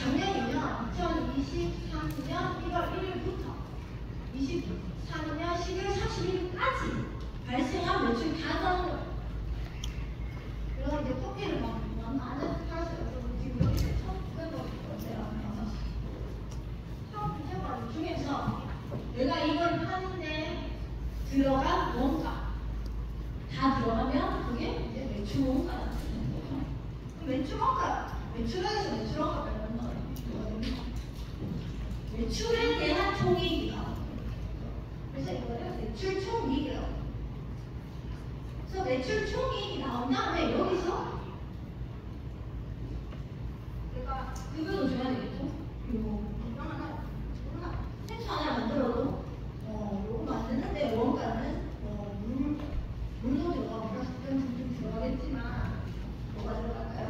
작년이면 2023년 1월 1일부터 24년 12월 31일까지 발생한 매출 다 나온 거예요. 그래서 이제 커피를 막 많은 팔았어요. 지금 여기 1,900원 중에서 내가 이걸 파는데 들어간 원가 다 들어가면 그게 이제 매출 원가라는 거예요. 매출 원가, 매출에서 매출 원가 빼는 거예요. 매출에 대한 총이익이 나와요. 그래서 이거를 매출 총이익이라고. 그래서 매출 총이익이 나온 다음에 여기서 내가 급여도 줘야 되겠죠? 그리고 하나 만들어도 요거 만드는데 원가는 물도 들어가고 플라스틱은 좀 들어가겠지만 뭐가 들어갈까요?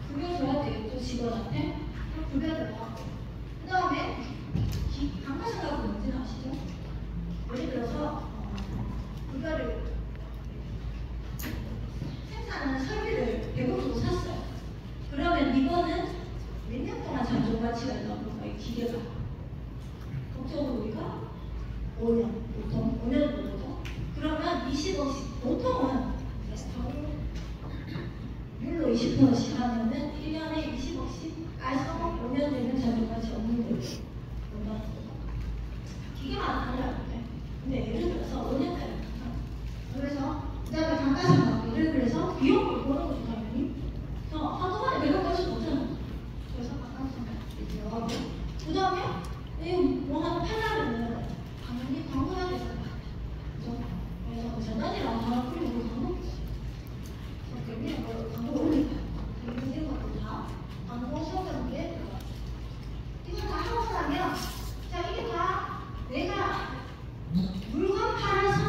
급여 줘야 되겠죠? 직원한테 급여 들어가고 그 다음에 감가상각은 뭔지 아시죠? 예를 들어서 급여를 생산하는 설비를 100원 주고 샀어요. 그러면 이거는 몇 년 동안 잠정 가치가 있는 거예요, 기계가. 보통 우리가 5년, 보통 5년 정도. 그러면 20억씩, 보통은 율로 20%씩 하면은 1년에 20억씩 까서 5년 되면 자동가치 없는 거예요. 기계만 달라요. 근데 예를 들어서 5년까지. 그래서 그다음에 감가상각비를 그래서 비용을 보는 거죠, 당연히. 그래서 한꺼번에 100억 갈 수는 없잖아요. 그래서 감가상각비 들어가고. 그 다음에 뭐 하나 팔려면 당연히 광고해야 되잖아요. 그죠? 그래서 전단지랑 광고 뿌리고 광고 그래서 그냥 광고 올릴까요? 이런 것도 다 광고 성격에 들어가요. 이거 다 하고 나면 자 이게 다 내가 물건 팔아서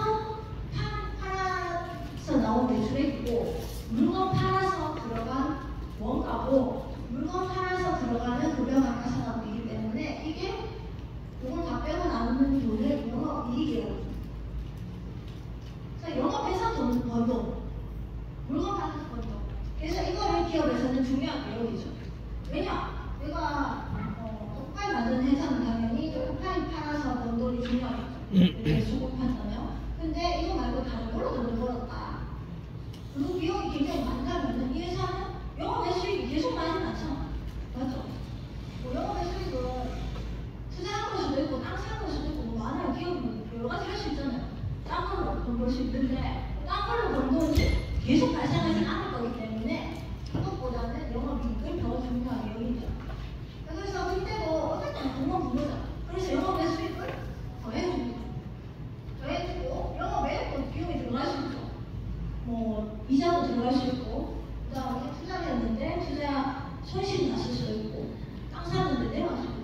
나온 매출액이고 물건 팔아서 들어간 원가고 물건 팔아서 들어가는 급여 감가상각비이기 때문에 이게 이걸 다 빼고 남는 돈을 영업이익이라고 합니다. 그래서 영업해서 돈 번 돈, 물건 팔아서 번 돈. 그래서 이거를 기업에서는 중요한 내용이죠. 왜냐? 내가 오빠이 만드는 회사는 당연히 오빠이 팔아서 번 돈이 중요하겠죠. 수급한다면. 근데 이거 말고 다른 걸로 돈을 벌었다. 그리고 비용이 굉장히 많다면 이 회사는 영업의 수익이 계속 많이 나잖아. 맞죠? 뭐 영업의 수익은 투자한 걸 수도 있고 땅 산 걸 수도 있고 뭐 많아요. 기업은 여러 가지 할 수 있잖아요. 딴 걸로 돈 벌 수 있는데 딴 걸로 번 돈이 계속 발생하지 않을 거기 때문에 그것보다는 영업이익을 더 중요한 내용이죠. 그래서 그때도 어떨 때는 돈만 부르잖아. 그래서 영업의 수익을 더해줍니다. 더해주고 영업에 또 비용이 들어갈 수 있죠. 뭐 이자도 들어갈 수 있고 그 다음에 투자를 했는데 투자 손실이 났을 수도 있고 땅 샀는데 내려갈 수도 있고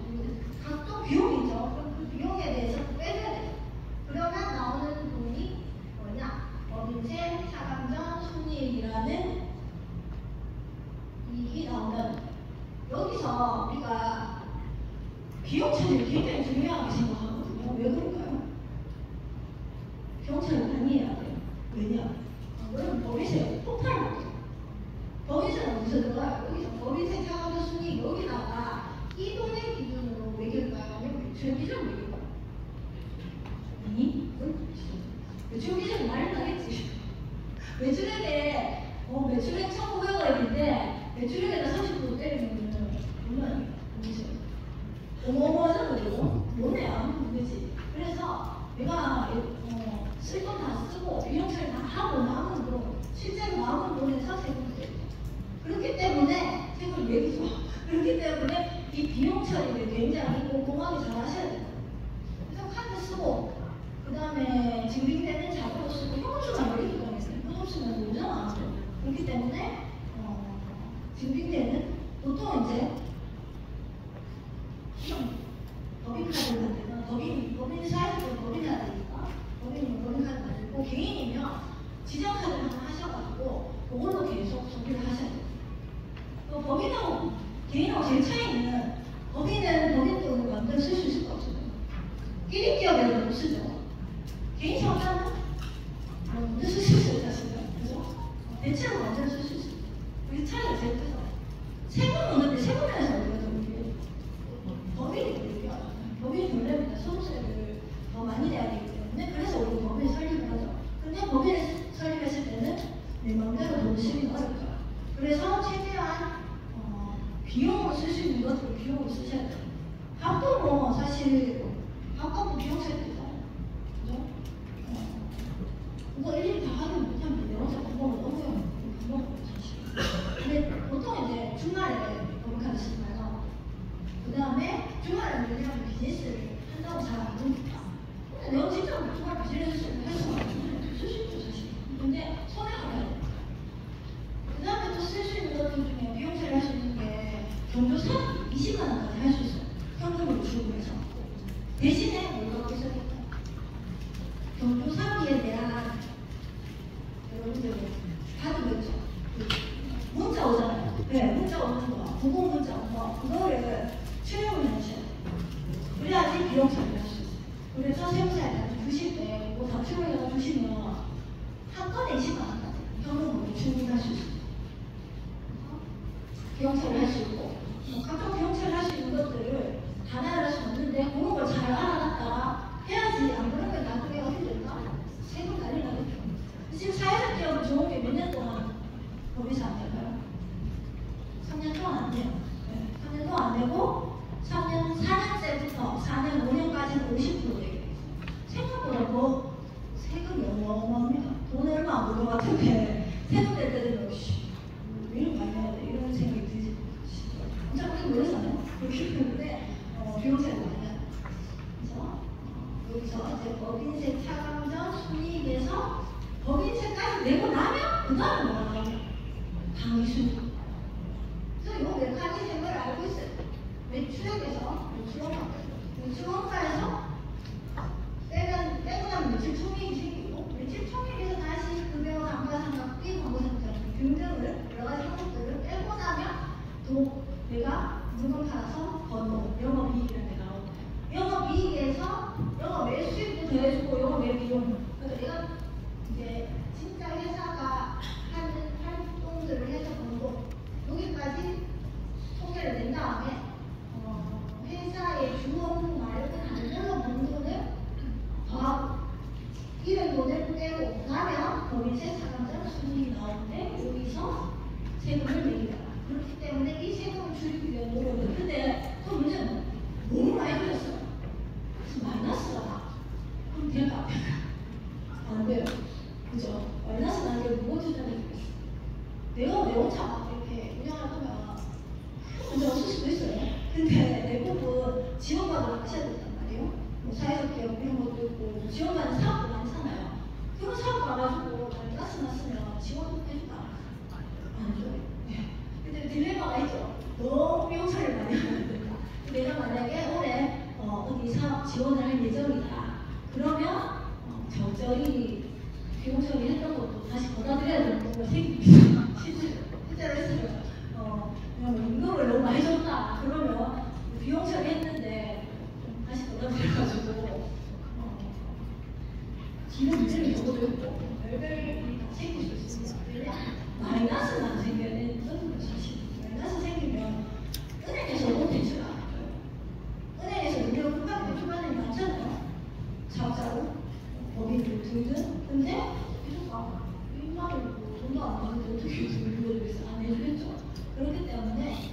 각종 비용이 있죠. 그럼 그 비용에 대해서 빼줘야 돼요. 그러면 나오는 돈이 뭐냐? 법인세, 차감전, 순이익이라는 이익이 나오면 여기서 우리가 비용 처리를 굉장히 중요하게 생각하거든요. 왜 그럴까요? 비용 처리를 많이 해야 돼요. 왜냐? 그럼 법인세 폭발하죠. 법인세는 어디서 들어가요? 여기서 법인세, 차감전, 순이익 여기다가 이 돈의 기준으로 매길까요? 아니면 매출 기준으로 매길까요? 매출 기준은 말이 나겠지. 매출액에 매출액 1,900원인데 매출액에다 30% 때리면 얼마예요? 어마어마하잖아. 뭐네 아무 문제지. 그래서 내가 쓸 돈 다 쓰고 비용 처리 다 하고 남은 돈 실제로 남은 돈에서 세금을 떼죠. 그렇기 때문에 세금을 매기죠. 그렇기 때문에 이 비용 처리를 굉장히 꼼꼼하게 잘 하셔야 돼요. 그래서 카드 쓰고 그 다음에 증빙되는 자료로 쓰고 현금수만 매기기 때문에 현금수는 오잖아. 그렇기 때문에 증빙되는 보통 이제 법인카드를 만들면 법인 사이즈도 법인해야 되니까 법인이면 법인카드 만들고 개인이면 지정카드를 하나 하셔가지고 그걸로 계속 소비를 하셔야 돼요. 또 법인하고 개인하고 제일 차이는 법인은 법인 돈을 완전히 쓸 수 있을 것 같아요. 1인 기업에는 못 쓰죠. 개인 사업자는 완전 쓸 수 있어요, 사실은. 그죠? 대체로 완전 쓸 수 있어요. 그게 차이가 제일 크죠. 세금 오는데 세금에서 우리가 좀 비용을 쓸 수 있는 것들을 비용을 쓰셔야 돼요. 밥도 뭐 사실 밥값도 비용 써야 되잖아요. 그죠? 그거 일일이 다 하긴 못하면 내 혼자 밥 먹으면 너무 밥 먹어요 사실. 근데 보통 이제 주말에 법카드 쓰지 말고 그 다음에 주말에 왜냐하면 비즈니스를 한다고 잘 안 되니까. 근데 내가 진짜 주말 비즈니스를 해서 쓸 수 있죠 사실. 근데 손해가 나야 돼. 그 다음에 또 쓸 수 있는 것들 중에 비용처리 할 수 있는 게 경조사 20만 원까지 할 수 있어요. 현금으로 주고해서 대신에 뭐가 있었겠다. 경조사비에 대한 여러분들 받은 거 있죠. 문자 오잖아요. 네, 문자 오는 거, 보고 문자 오는 거, 그거를 출력을 해주셔야 돼요. 그래야지 비용 처리를 할 수 있어요. 그래서 세무사에 주실 때 이거 다 출력해서 주시면 한 건에 20만 원까지 현금으로 충분할 수 있어요. 비용 처리할 수 있고, 각종 비용 처리할 수 있는 것들을 다 나열할 수 없는데 그런 걸 잘 알아놨다가 해야지. 안 그러면 나중에 어떻게 될까? 세금 난리 나겠죠. 지금 사회적 기업은 좋은 게 몇 년 동안 법에서 안 될까요? 3년 동안 안 돼요. 네. 3년 동안 안 되고 4년째부터 4년, 5년까지는 50% 되게 돼요. 생각보다 더 세금이 어마어마합니다. 돈이 얼마 안 들 것 같은데 세금 낼 때 되면 왜 이렇게 많이 해야 돼? 이런 생각이 들지. 진짜 그렇게 모르잖아요. 그렇기 때문에 비용세를 많이 해요. 그래서 여기서 이제 법인세 차감 전 순이익에서 법인세까지 내고 나면 그 다음에 뭐가 나오냐? 당위순이익. 그래서 이 메커니즘을 알고 있어요. 매출액에서 매출원가에서 빼고 나면 매출 총이익이 생기고 매출 총이익에서 다시 급여, 감가상각비, 광고상각 등등을 여러 가지 항목들을 빼고 나면 또 내가 물건 팔아서 번 돈, 영업이익이라는 게 나오고 영업이익에서 영업매수익도 더해주고 영업매비용. 그러니까 내가 이제 진짜 회사가 하는 활동들을 해서 번 돈, 여기까지 통계를 낸 다음에 회사의 주원 말고 단골로 번 돈을 더하고 이런 돈을 빼고 나면 법인세 차감전 순이익이 나오는데 여기서 세금을 내기다. 그렇기 때문에 이 세금을 줄이기 위한 노력을. 근데 또 문제는 너무 많이 줄였어요. 그래서 마이너스가 나. 그럼 될까? 안 돼요. 그죠? 마이너스 나는 게 무엇이냐는 얘기겠어. 내가 내 혼자 막 이렇게 운영을 하면 큰 문제 없을 수도 있어요. 근데 대부분 지원받으러 가셔야 된단 말이에요. 뭐 사회적 기업 이런 것도 있고 지원받는 사업도 많잖아요. 그런 사업 가가지고 마이너스 났으면 지원 해준다. 안 줘요. 근데 딜레마가 있죠. 너무 비용 처리를 많이 하면 된다. 내가 만약에 올해 어디 사업 지원을 할 예정이다. 그러면 적절히 비용 처리했던 것도 다시 걷어들여야 되는 경우가 생깁니다. 실제로 했어요. 임금을 너무 많이 줬다. 그러면 비용 처리했는데 다시 걷어들여가지고 기본 문제를 적어도 있고 별별이 다 생길 수 있습니다. 왜냐? 마이너스는 안 생겨야 되는 건 사실. 마이너스 생기면 은행에서도 대출 안 해줘요. 은행에서 우리가 급하게 대출받는 게 많잖아요. 사업자로, 법인들 등등. 근데 이조가 이 말을 돈도 안 나는데 어떻게 이걸 안 해주겠죠. 그렇기 때문에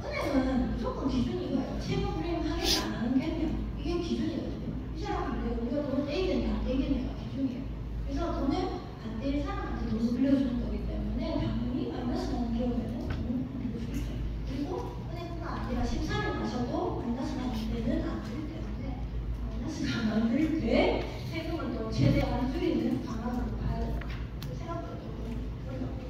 은행은 무조건 기준이 이거예요. 채무 불이행 하겠다 안 하는 개념. 이게 기준이거든요. 이 사람이 우리가 돈을 떼이겠냐 안 떼이겠냐가 기준이에요. 그래서 돈을 안 떼일 사람한테 돈을 빌려주는 거기 때문에 당연히 마이너스 나는 경우에는 돈을 빌려줄 수 있어요. 그리고 은행뿐만 아니라 심사를 가셔도 마이너스 나는 데는 안 되기 때문에 마이너스가 만들 때 세금을 또 최대한 줄이는 방안으로 가야 돼요. 생각보다 조금 어렵고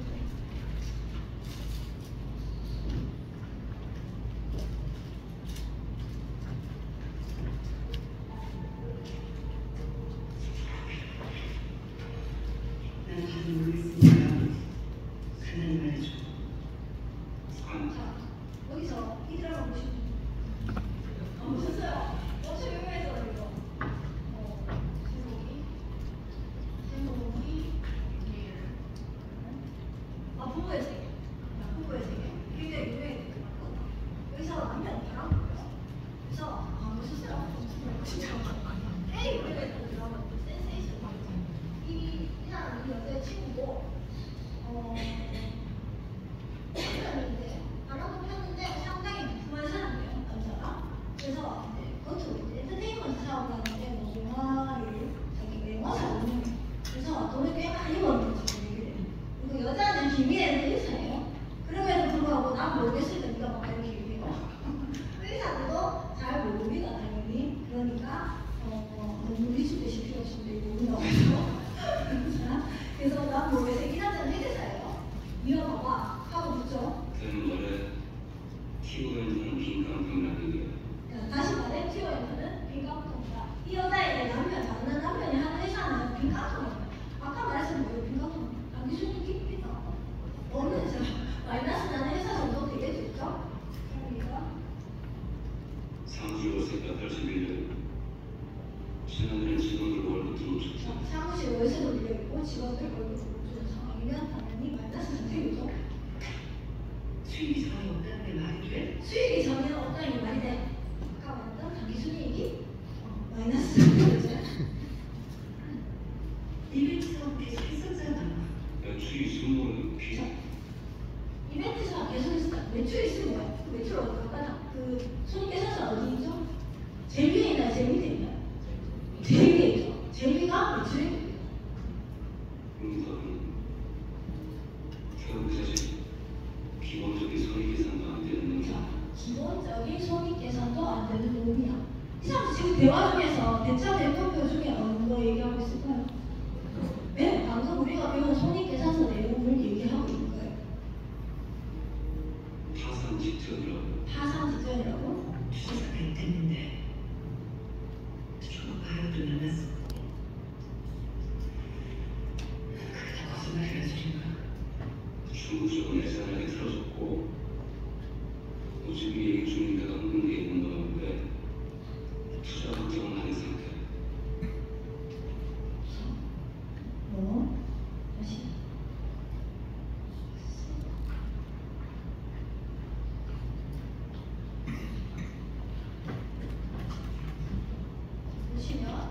여기서 이 드라마 보시면 보셨어요? 엄청 유명해서 이거 제목이 부부의 세계. 부부의 세계. 굉장히 유명해요. 여기서 남편 바람고요. 그래서 보셨어요? 진짜 에이 유명했던 드라마 센세이션. 이 사람이 여자의 친구고 남편이 이제 바람고 키워렌터는 빈깡통이라는 얘기예요. 다시 말해, 키워렌터는 빈깡통이다. 이 여자의 남편, 다른 남편이 하는 회사는 빈깡통이에요. 아까 말했던 뭐예요? 빈깡통. 당기순이 깊이다. 없는 회사, 마이너스 나는 회사 정도 되겠죠? 그러니까 사무실 월세가 81년. 지난해는 직원들 월급 들어오셨죠. 사무실 월세도 밀려있고 직원들 월급 들어오는 상황이면 당연히 마이너스는 되겠죠. 수익이 전혀 없다는 게 말이 돼? 수익이 전혀 없다는 게 말이 돼. 아까 말했던 당기순이익이 마이너스 되겠죠. 이벤트 사업 계속 했었잖아. 매출이 숨어있는 비. 이벤트 사업 계속 했어. 매출이 있으면 뭐야? 그 매출 어디 가자. 그 손익계산서 어디 있죠? 제일 위에 있나 제일 밑에 있나? 제일 위에 있죠. 제일 위가 매출액이에요. 그러니까 결국 사실 기본적인 손익계산도 안 되는 자, 기본적인 손익계산도 안 되는 놈이야. 이 사람 지금 대화 중에서 대차 대표표 중에 어느 거 얘기하고 있을까요? 네, 방금 우리가 배운 손익계산서 내용을 얘기하고 있는 거예요. 파산 직전이라고. 파산 직전이라고? 수사가 됐는데 조금 바람도 만났어. 그게 다 거짓말이란 소린가? 중국적은 애잔하게 들어줬고 오집이 얘기 중인 데가 없는 게 있는 거였는데 투자 걱정은 아닌 상태. 뭐? 다시. 보시면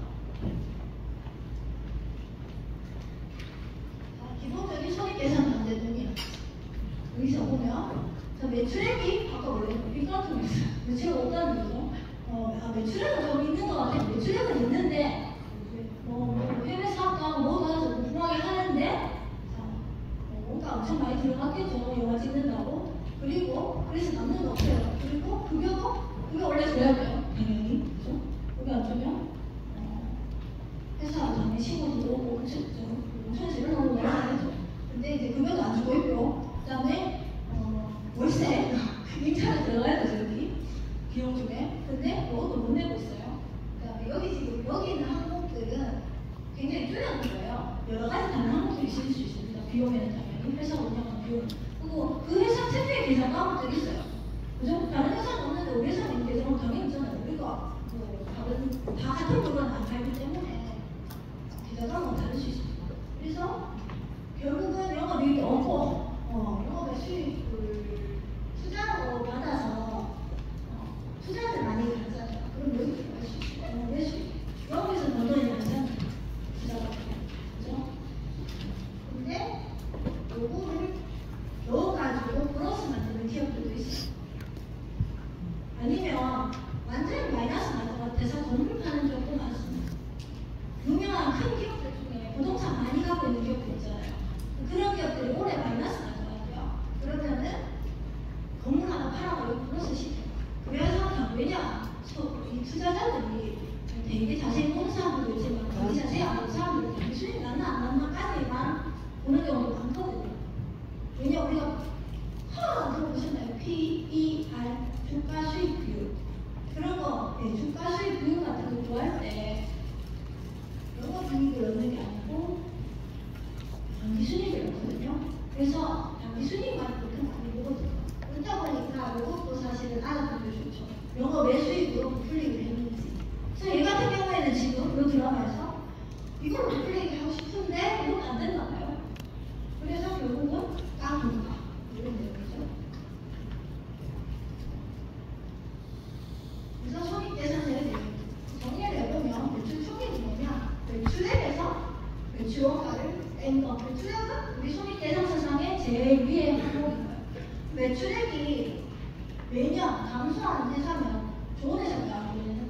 기본적인 손익계산은 안 되는 놈이야. 여기서 보면 자, 매출액이 아까 원래 빈깡통이었어요. 매출액 없다는 거죠. 매출액은 좀 있는 것 같아요. 매출액은 있는데 해외 사업도 하고 뭐도 하죠. 궁금하게 하는데 자, 뭔가 엄청 많이 들어갔겠죠. 영화 찍는다고. 그리고 그래서 남는 거 없어요. 그리고 급여 원래 줘야 돼요. 당연히. 그죠? 급여 안 주면 회사 당연히 신고 들어오고 엄청 지르는 거 많아야죠. 근데 이제 급여도 안 주고 있고 그다음에 월세 임차를 들어가야 되죠. 여기 비용 중에. 근데 그것도 못 내고 있어요. 그다음에 여기 지금 여기 있는 항목들은 굉장히 뚜렷한 거예요. 여러 가지 다른 항목들이 실릴 수 있습니다. 비용에는 당연히 회사 운영하는 비용. 그리고 그 회사 특유의 계산 항목들이 있어요. 그죠? 다른 회사는 없는데 우리 회사는 있는 계산은 당연히 있잖아요. 우리가 다 같은 물건을 안 팔기 때문에 계산 항목은 다를 수 있습니다. 그래서 결국은 영업이익이 없고 영업의 수익을 투자로 받아서 투자를 많이 가잖아요. 그럼 여기 들어갈 수 있어요. 영업의 수익. 영업에서 번 돈이 나잖아요. 투자가. 그죠? 근데 요거를 넣어가지고 플러스 만드는 기업들도 있어요. 아니면 완전히 마이너스 날 것 같아서 건물 파는 쪽도 많습니다. 유명한 큰 기업들 중에 부동산 많이 갖고 있는 기업들 있잖아요. 그런 기업들이 올해 마이너스 날 것 같아요. 그러면은 건물 하나 팔아서 여기 플러스 시켜요. 그래서 왜냐? 이 투자자들이 되게 자세히 보는 사람들도 있지만 되게 자세히 안 보는 사람들이 되게 수익 났나 안 났나까지만 보는 경우도 많거든요. 왜냐 우리가 하나만 들어보셨나요? PER 주가 수익 비율 그런 거 주가 수익 비율 같은 거 구할 때 영업이익을 얻는 게 아니고 단기순이익을 얻거든요. 그래서 단기순이익만 보통 많이 보거든요. 그러다 보니까 이것도 사실은 알아보기 좋죠. 영업 매수익으로 부풀리기를 했는지. 그래서 얘 같은 경우에는 지금 이 드라마에서 이걸 부풀리기 하고 싶은데 이건 안 됐나 봐요. 그래서 결국은 깡통이다. 이런 내용이죠. 그래서 손익계산서에 정리를 해보면 매출 총액이 뭐냐? 매출액에서 매출원가를 뺀 거. 매출액은 우리 손익계산서상의 제일 위에 항목인 거예요. 매출액이 매년 감소하는 회사면 좋은 회사가 안 되는 거예요.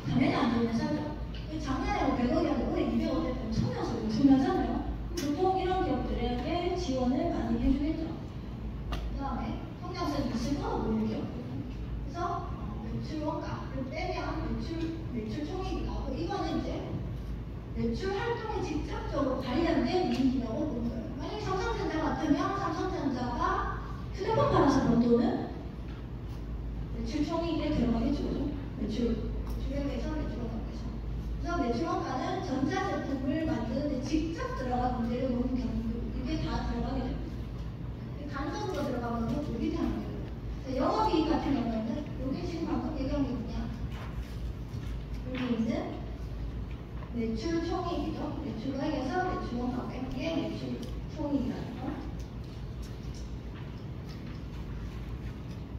당연히 안 되는 회사죠. 작년에 100억이었는데 올해 200억 됐다면 엄청나서 엄청나잖아요. 보통 이런 기업들에게 지원을 많이 해주겠죠. 그 다음에 성장성이 있을 거라고 보이는 기업들. 그래서 매출 원가를 빼면 매출 총액이 나오고 이거는 이제 매출 활동에 직접적으로 관련된 이익이라고 보는 거예요. 만약에 삼성전자 같으면 삼성전자가 휴대폰 팔아서 번 돈은 매출, 주력에서 매출원가에서. 그래서 매출원가는 전자제품을 만드는데 직접 들어간 문제를 놓은 경우 이게 다 들어가게 됩니다. 간접으로 들어가면 여기 하는 거예요. 영업이익 같은 경우에는 여기 지금 방금 얘기한 게 뭐냐? 여기 있는 매출 총익이죠. 매출액에서 매출원가 빼는 게 매출 총익이라는 거.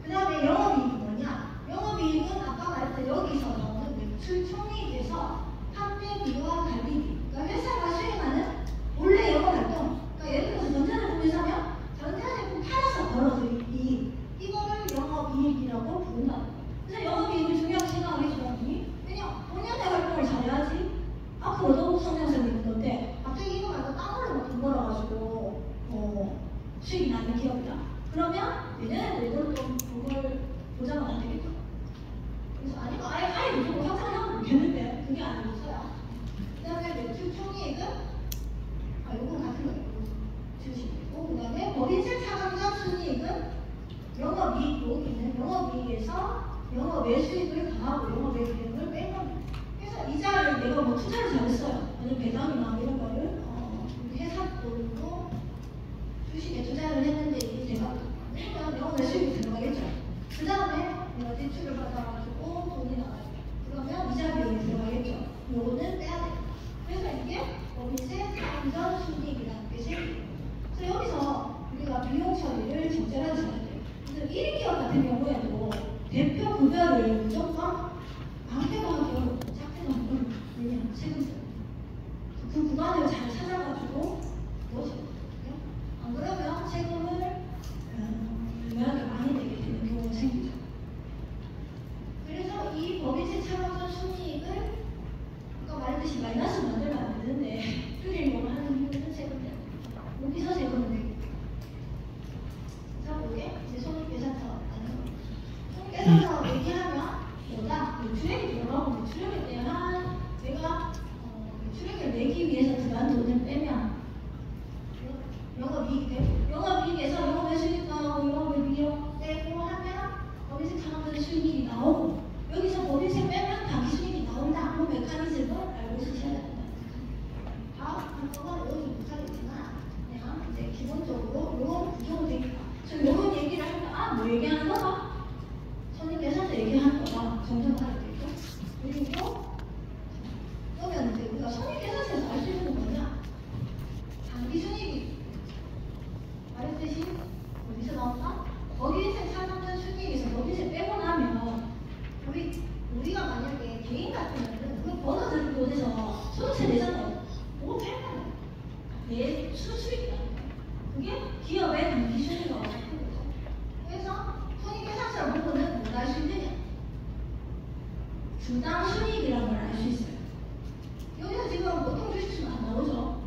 그 다음에 영업이익이 뭐냐? 영업이익은 아까 말했던 여기서 나오는 매출 총익에서 판매 비용과 관리비. 그러니까 회사가 수행하는 원래 영업활동. 그러니까 예를 들어서 전자제품을 사면 전자제품 팔아서 벌어들인 이익. 이거를 영업이익이라고 부른다. 그래서 영업이익을 중요하게 생각하겠죠. 왜냐? 본연의 활동을 잘해야지. 앞으로 더욱 성장성이 있는 건데 갑자기 이거 말고 딴 걸로 돈 벌어가지고 수익이 나는 기업이다. 그러면 내년에도 이걸 좀 그걸 보장은 안 되겠죠. 그래서 아니면 아예 무조건 확산하면 되는데 그게 아니고서요. 그 다음에 매출 총이익은 요건 같은 거예요. 주식이고 그 다음에 법인세 차감전 순이익은 영업이익 여기 있는 영업이익에서 영업외수익을 더하고 영업외수 비용을 뺀 겁니다. 그래서 이자를 내가 뭐 투자를 잘했어요. 아니면 배당이나 이런 거를 회사 돈으로 주식에 투자를 했는데 이게 제가 그러면 영업외수익이 들어가겠죠. 그 다음에 내가 대출을 받아가지고 돈이 나가요. 그러면 이자 비용이 들어가겠죠. 요거는 빼야 돼요. 그래서 이게 법인세 차감전 순이익이라는 게 생겨요. 그래서 여기서 우리가 비용 처리를 적절하게 잘해야 돼요. 그래서 1인 기업 같은 경우에도 대표 급여를 무조건 많게도 하기 어렵고 작게도 하기 어렵고 왜냐하면 세금 때문에 그 구간을 잘 찾아가지고 넣어주거든요. 안 그러면 세금을 유명하게 많이 내게 되는 경우가 생기죠. 그래서 이 법인세 차감전 순이익을 아까 말했듯이 마이너스 만들면 안 되는데 줄이려고 하는 이유는 세금 때문에 여기서 세금을 내게 돼요. 그래서 이게 이제 손익계산서라는 거. 손익계산서 얘기하면 뭐다? 매출액이 들어가고 매출액에 대한 내가 매출액을 내기 위해서 들어간 돈을 빼면 영업이익이 되고 영업이익에서 영업외수익과 영업외 비용 빼고 하면 법인세 차감전 수익이 나오고 여기서 법인세 빼면 당기수익이 나온다. 그 메커니즘을 알고 있으셔야 됩니다. 다음 한꺼번에 여기 못하겠지만 그냥 이제 기본적으로 이런 구조로 되어 있다. 지금 이런 얘기를 하면 뭐 얘기하는 거다? 손익계산서 얘기하는 거다. 정정하게 되죠. 그리고 그러면 이제 우리가 손익계산서에서 알 수 있는 건 뭐냐? 당기순이익이 말했듯이 어디서 나온다? 법인세 차감전 순이익에서 법인세 빼고 나면 우리가 만약에 개인 같은 경우는 그 벌어들인 돈에서 소득세 내잖아요. 그거 빼면 내 수수익이라는 거예요. 그게 기업의 당기순이익이 어떻게 거죠. 그래서 손익계산서 부분은 뭘 알 수 있느냐? 주당 순이익이라는 걸 알 수 있어요. 여기서 지금 보통 주식수는 안 나오죠.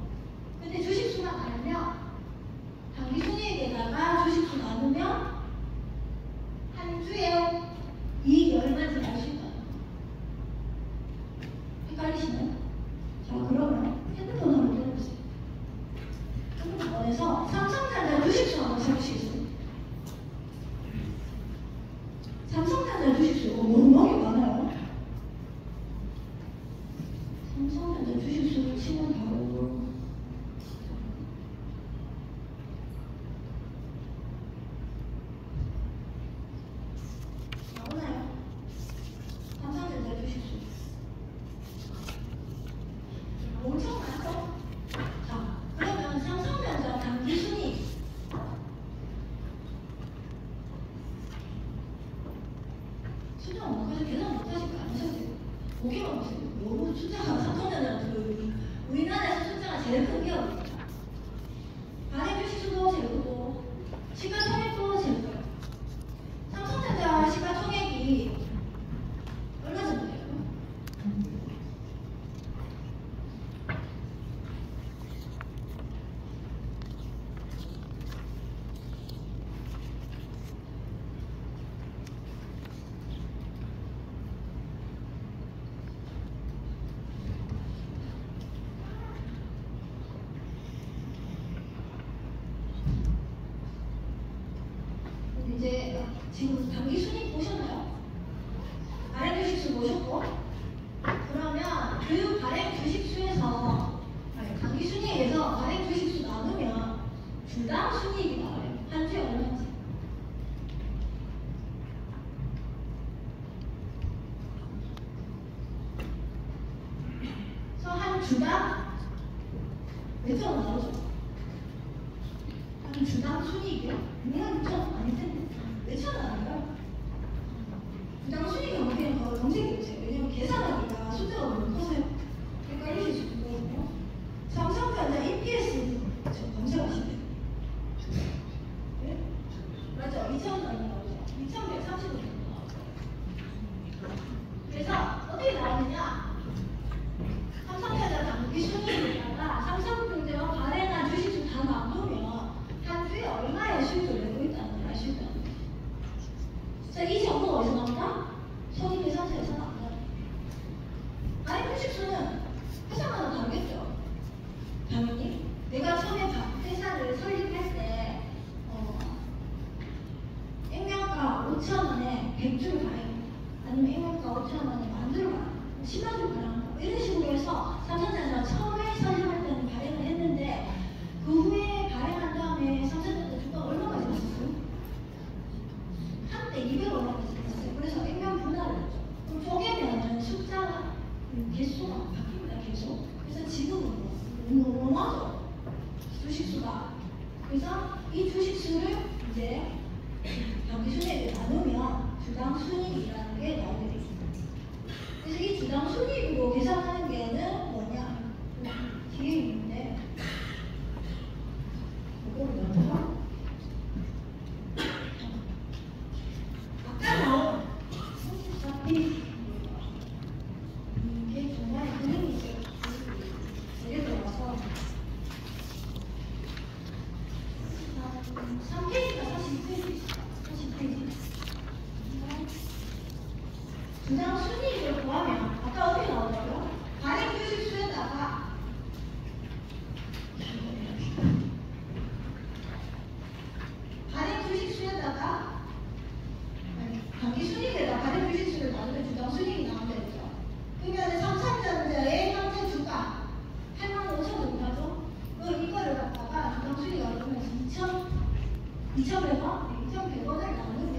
근데 주식수만 알면 당기순이익에다가 주식수 나누면 한 주에 이익이 얼마인지 알 수 있다. 헷갈리시나요? 자, 그러면 핸드폰 한번 떼어보세요. 핸드폰에서 삼성전자 주식수 한번 찾으시겠어요? 삼성전자 주식수 너무 많아요. 삼성전자 주식수를 치면 바로 나오나요? 삼성전자 주식수 엄청 많죠? 자, 그러면 삼성전자 당기순이익 숫자 못하셔도 계산 못하실 거 아니셨어요? 보기만 보세요. 너무 숫자가 삼성전자는 우리나라에서 숫자가 제일 큰 기업입니다. 발행 주식수도 제일 크고 시가총액도 제일 커요. 삼성전자 시가총액이 얼마 정도 돼요? 이제 지금 당기순이익 보셨나요? 발행 주식수 오셨고, 그러면 그 발행 주식수에서 단기 순이익에서 발행 주식수 나누면 주당 순이익이 나와요. 한 주에 얼마인지. 그래서 한 주당 몇 원 나오죠? 한 주당 순이익이요? 6만 6천 아닐 텐데 몇 천 원 아닌가요? 주당 순이익이 어떻게 검색해보세요. 왜냐면 계산하기가 숫자가 너무 커서 헷갈리실 수 있거든요. 삼성전자 EPS 검색하시면 네? 맞죠? 2,000원 나오죠? 2,130원 나오죠? 그래서 어떻게 나오느냐? 삼성전자 단기 순이익에다가 삼성전자가 발행한 주식수 다 나누면 한 주에 얼마의 수익을 내고 있다는 걸 알 수 있다는 거죠. 자, 이 정보가 어디서 나온다? 손익계산서에서 나온다. 발행 주식수는 회사마다 다르겠죠. 당연히 내가 처음에 회사를 설립할 때 액면가 5,000원에 100주를 발행합니다. 아니면 액면가 5,000원에 만주를 발행합니다. 10만주를 발행합니다. 이런 식으로 해서 삼성전자가 처음에 설립할 때는 발행을 했는데 그 후에 발행한 다음에 삼성전자 주가가 얼마까지 갔었어요? 한때 200원까지 갔어요. 그래서 액면 분할을 했죠. 그럼 쪼개면은 숫자가 개수가 바뀝니다. 계속. 그래서 지금은 너무나죠. 주식수가. 그래서 이 주식수를 이제 단기순이익을 나누면 주당 순이익이라는 게 나오게 되어 있습니다. 그래서 이 주당 순이익으로 계산하는 게는 뭐냐? 뒤에 있는데 이거를 넣어서 아까 나온 34페이지 이게 정말 그림이 예를 들어서 3페이지가 40페이지 주당 순이익을 구하면 아까 어떻게 나오더라고요? 발행 주식수에다가 단기 순이익에다 발행 주식수를 나누면 주당 순이익이 나온다 했죠. 그러면 삼성전자의 현재 주가 85,000 정도 하죠? 이거를 갖다가 주당 순이익이 얼마면 2,100원? 2,100원을 나누면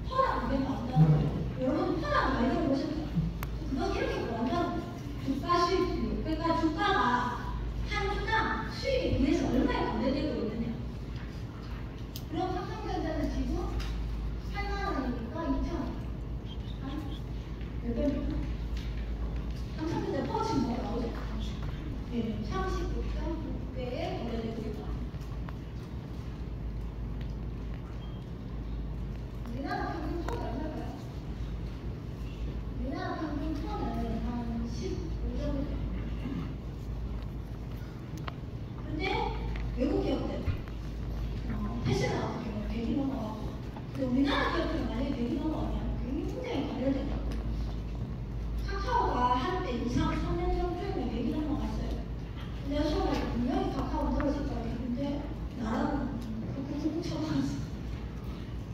퍼랑 200 나온다는 거예요. 여러분 퍼랑 많이 들어보셨죠? 그건 이렇게 구하면 주가 수익률, 그러니까 주가가 한 주당 수익에 비해서 얼마에 거래되고 있느냐. 그럼 삼성전자는 지금 8만원이니까 2,000원. 몇 배입니까? 삼성전자 퍼치 뭐 나오죠? 네, 39.6배에 거래되고 있다. 우리나라 평균 톤이 얼마일까요? 우리나라 평균 톤은 한 15 정도 돼요. 근데 외국 기업들, 테슬라 같은 경우는 100이 넘어가고, 근데 우리나라 기업들은 만약에 100이 넘어가면 굉장히 가려져요. 카카오가 한때 2, 3년 전쯤에 100이 넘어갔어요. 근데 수업할 때 분명히 카카오 떨어질 거예요. 근데 나라는 훅훅 쳐나갔어.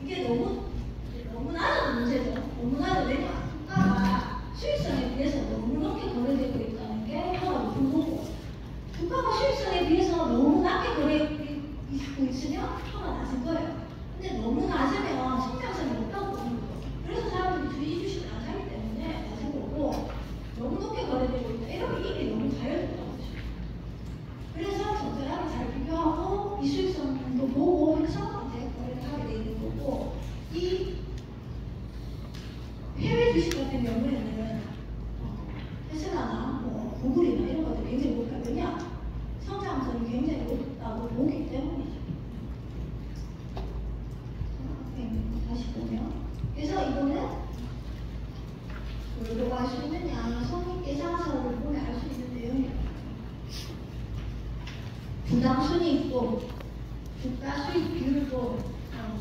이게 너무 낮은 문제죠. 너무 낮은. 왜냐? 주가가 수익성에 비해서 너무 높게 거래되고 있다는 게 하나 높은 거고, 주가가 수익성에 비해서 너무 낮게 거래되고 있으면 하나 낮은 거예요. 근데 너무 낮으면 성장성이 없다고 보는 거죠. 그래서 사람들이 주식 주식을 안 사기 때문에 낮은 거고, 너무 높게 거래되고 있다. 이러면 이미 너무 가려졌다는 거죠. 그래서 적절하게 잘 비교하고 이 수익성도 보고 해서 이제 거래를 하게 돼 있는 거고, 이 해외 주식 같은 경우에는 테슬라나 뭐 구글이나 이런 것들이 굉장히 높아요. 왜냐? 성장성이 굉장히 높다고 보기 때문이죠. 다시 보면, 그래서 이거는 뭘로 알 수 있느냐? 손익계산서를 보면 알 수 있는 내용이에요. 주당 순이익도, 주가 수익 비율도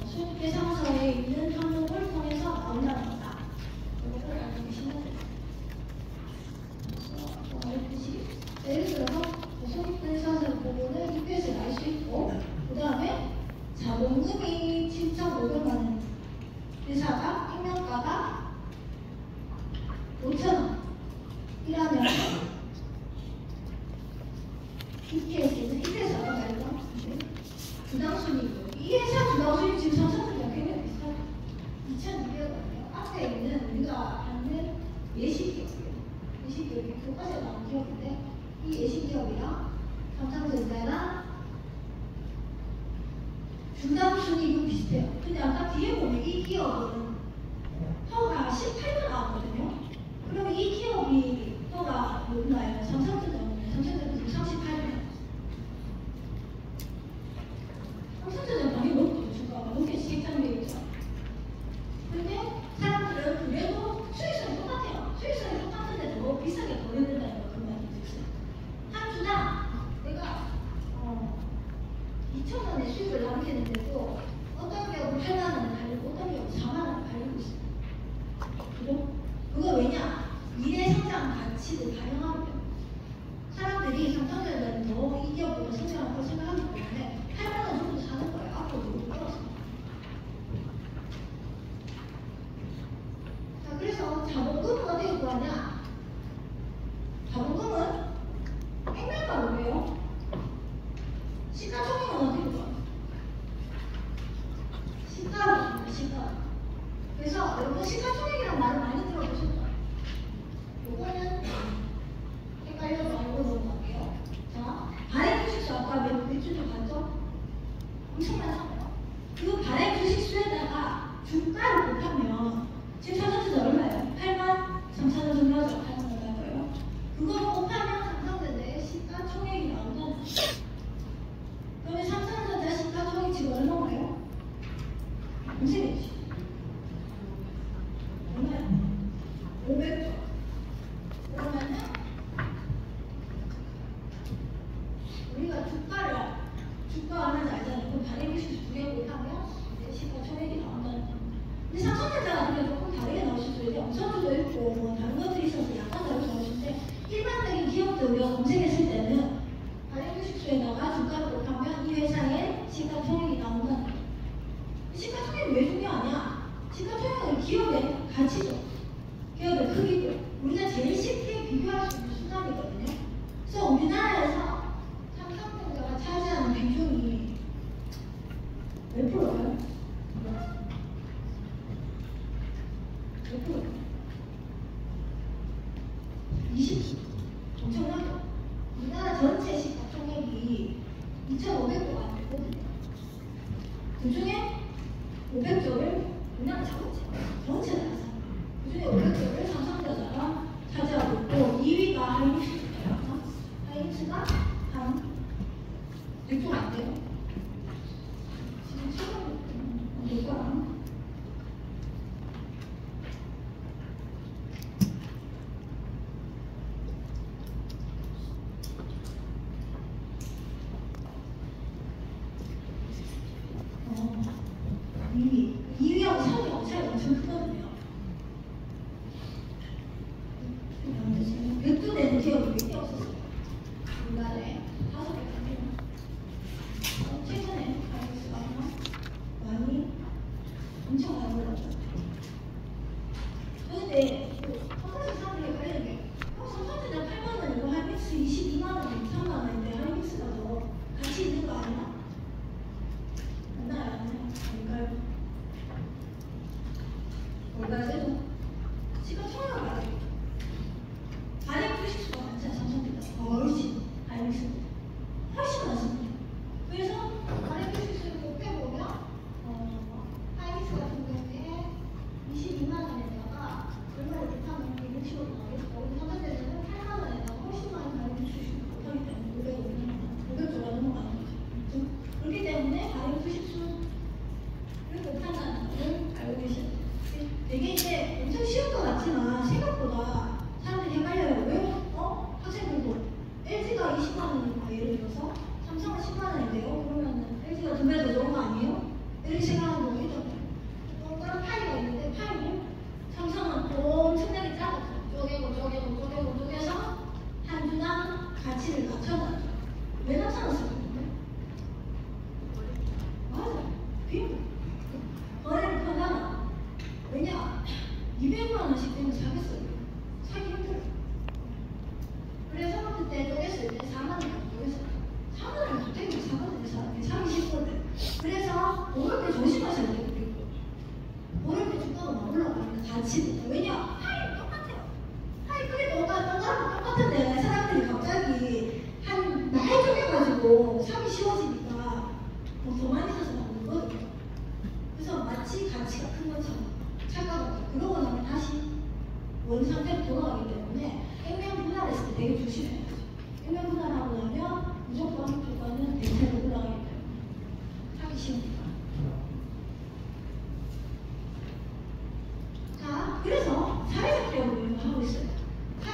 손익계산서에 있는 항목을 통해서 나온다는 거다. 이거를 알고 계시면 돼요. 말했듯이 예를 들어서 손익계산서 보고는 EPS를 알 수 있고, 그 다음에 자본금이 7,500만 원, 회사가 액면가가 5,000원 하면 EPS 아까 말했던 주당순이고 이 회사 주당순이 지금 삼성전자 굉장히 비싸요. 2,200원이에요. 앞에 있는 우리가 받는 예시기업이에요. 예시기업이 교과서에 나온 기업인데 이 예시기업이랑 삼성전자랑 주당순이익은 비슷해요. 근데 아까 뒤에 보면 이 기업은 허가 18만 나왔거든요. 그러면 이 기업이 허가 얼마예요? 삼성전자는 38만. 삼성전자 당연히 높고 주가가 높게 시장되어 있죠. 근데 사람들은 그래도 수익성이 똑같아요. 수익성이 똑같은데 더 비싸게 더 내는다는 거 그 말이 있어요. 한 주당 내가 2,000원의 수익을 남기는데도 어떤 기업은 8만 원을 팔리고 어떤 기업은 4만 원을 팔리고 있어요. 그죠? 그거 왜냐? 미래 성장 가치를 반영하기 때문에 사람들이 삼성전자는 더 이 기업보다 성장할 걸 생각하기 때문에 8만 원 정도 사는 거예요. 앞으로 누구 떨어서. 자, 그래서 자본금은 어떻게 구하냐? 자본금은 액면가로예요. 시가총액은 어떻게 구하냐? 시가로, 시가. 그래서 여러분 시가총액이란 말을 많이 들어보셨죠? 요거는 헷갈려서 알고 넘어갈게요. 자, 발행 주식수 아까 몇 주도 봤죠? 엄청 많잖아요. 그 발행 주식수에다가 주가를 곱하면 지금 삼성전자 얼마예요? 8만 3천 원 정도 하죠? 8만 원 나고요. 그거 곱하면 삼성전자의 시가총액이 나오잖아요. 그러면 삼성전자 시가총액 지금 얼마예요? 검색해주시죠. 얼마요? 500조. 그러면은 우리가 주가 얼마인지 알잖아요. 그럼 발행주식 두 개 곱하면 이제 시가총액이 나온다는 겁니다. 근데 삼성전자가 그냥 조금 다르게 나올 수도 있는데 엄선주도 있고 뭐 다른 것들이 있어서 약간 다르게 나올 수 있는데 일반적인 기업들 우리가 검색했을 때는 발행주식수에다가 주가를 곱하면 이 회사의 시가총액이 나온다는 거예요. 시가총액이 왜 중요하냐? 시가총액은 기업의 가치죠. 기업의 크기고요. 우리가 제일 쉽게 비교할 수 있는 수단이거든요. 그래서 우리나라에서 삼성전자가 차지하는 비중이 몇 프로예요? 몇 프로? 20%. 엄청나죠? 우리나라 전체 시가총액이 2,500조가 안 되거든요. 그 중에 500조를 우리나라 전체 나라에서 그 중에 500조를 삼성전자가 차지하고 있고 2위가 하이닉스예요. 하이닉스가 한 100조가 안 돼요. 지금 최근 이거랑 이위하고 3위하고 차이가 엄청 크거든요. 100조 되는 기업이 몇 개 없었어요. 우리나라에 5개가 돼요. 최근에 하이닉스가 많이 엄청 많이 올랐죠. 그런데 삼성전자 사람들이 헷갈리는 게 삼성전자 8만 원이고 하이닉스 22만 원, 23만 원인데 하이닉스가 더 가치 있는 거 아니야? 맞나요? 아닐까요? 뭘까요? 그래도 시가총액을 말해요. 발행 주식수가 많잖아요. 삼성전자 훨씬 하이닉스보다 훨씬 많습니다. 그래서 발행 주식수를 곱해보면 하이닉스 같은 경우에 22만 원에다가 얼마를 곱하면 160원 나오겠죠. 우리 삼성전자는 8만 원에다가 훨씬 많은 발행 주식수를 곱하기 때문에 500조가 넘어가는 거죠. 그렇기 때문에 발행 주식수를 곱한다는 것을 알고 계셔야 돼요. 되게 이제 엄청 쉬운 것 같지만 생각보다 사람들이 헷갈려요. 왜? 학생들도 LG가 20만 원이니까 예를 들어서 삼성은 10만 원인데요. 그러면 LG가 2배 더 좋은 거 아니에요? 이렇게 생각하는 경우가 있잖아요. 동그란 파이가 있는데 파이는 삼성은 엄청나게 작아서 쪼개서 한 주당 가치를 낮춰놨죠. 왜 낮춰놨을까요? 맞아. 비용. 거래를 편하나. 왜냐? 200만 원씩 되면 사겠어요. 사기 힘들어요. 때 쪼갰을 때 4만 원까지 쪼갰어요. 4만 원이 주택이 4만 원에 사기 쉽거든. 그래서 오를 때 조심하셔야 돼요. 오를 때 주가가 막 올라가니까 같이. 왜냐? 파이 똑같아요. 파이 크게 똑같은데 사람들이 갑자기 한 많이 쪼개가지고 사기 쉬워지니까 더 많이 사서 막 오거든요. 그래서 마치 가치가 큰 것처럼 착각하고 그러고 나면 다시 원 상태로 돌아가기 때문에 액면 분할했을 때 되게 조심해야죠. 액면 분할하고 나면 무조건